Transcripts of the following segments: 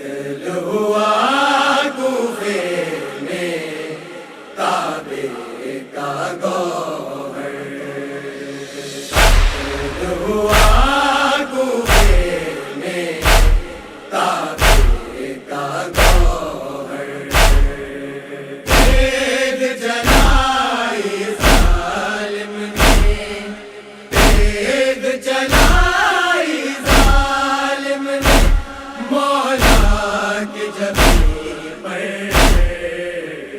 قتل ہوا کوفے میں کعبے کا گوہر، قتل ہوا کوفے میں کعبے کا گوہر، عید جلائی ظالم نے، عید جلائی ظالم نے مولا کی جبین پر،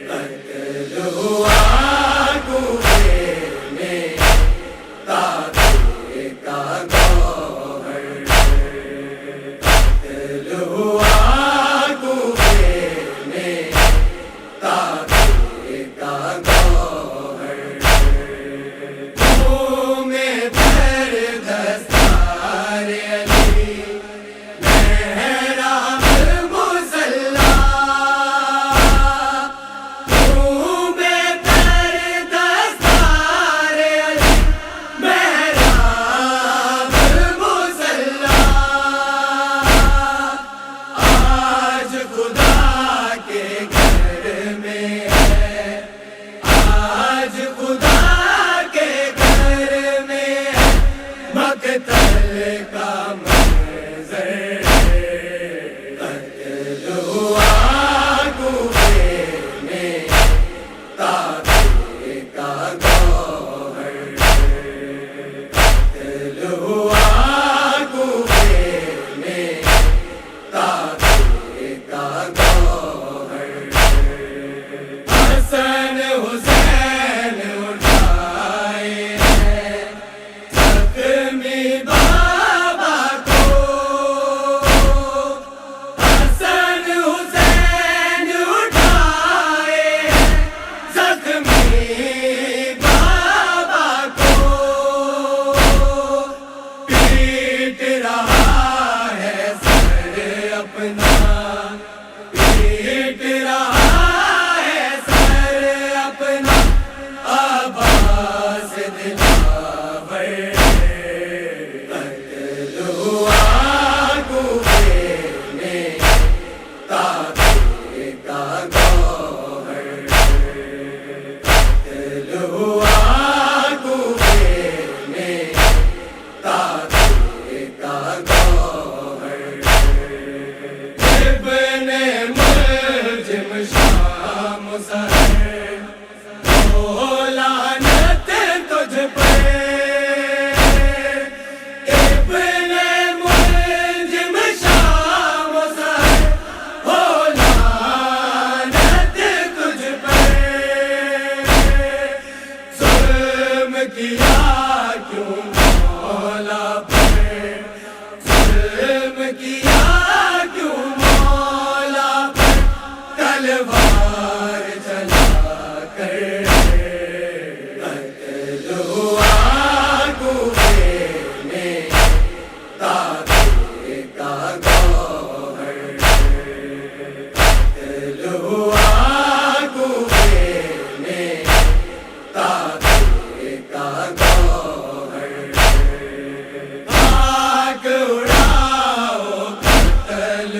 قتل ہوا کوفے میں کعبے کا گوہر، قتل ہوا کوفے میں کعبے کا گوہر، منہ میں پر دستار علی محراب مصلی، منہ میں پر دستار علی محراب مصلی، آج خدا کے گھر میں ہے، آج خدا کے گھر میں مقتل کا منظر، قتل ہوا کوفے میں کعبے کا گوہر، قتل ہوا کوفے میں کعبے کا گوہر، حسن حسین اٹھائے ہیں زخمی بابا کو، حسن حسین اٹھائے ہیں زخمی بابا کو، پیٹ رہا ہے سر اپنا، پیٹ رہا ہے سر اپنا عباس دلاور، قتل ہوا کوفے میں کعبے کا گوہر، قتل ہوا کوفے میں کعبے کا گوہر، ابن ملجم شام سر ہو لعنت تجھ پر، ابن ملجم شام سر ہو لعنت تجھ پر، ظلم کیا کیوں مولا پر، ظلم کیا کیوں مولا پر، تلوار چلا کر، قتل ہوا کوفے میں کعبے کا گوہر، قتل ہوا کوفے میں کعبے کا گوہر، آگ اڑاؤ قتل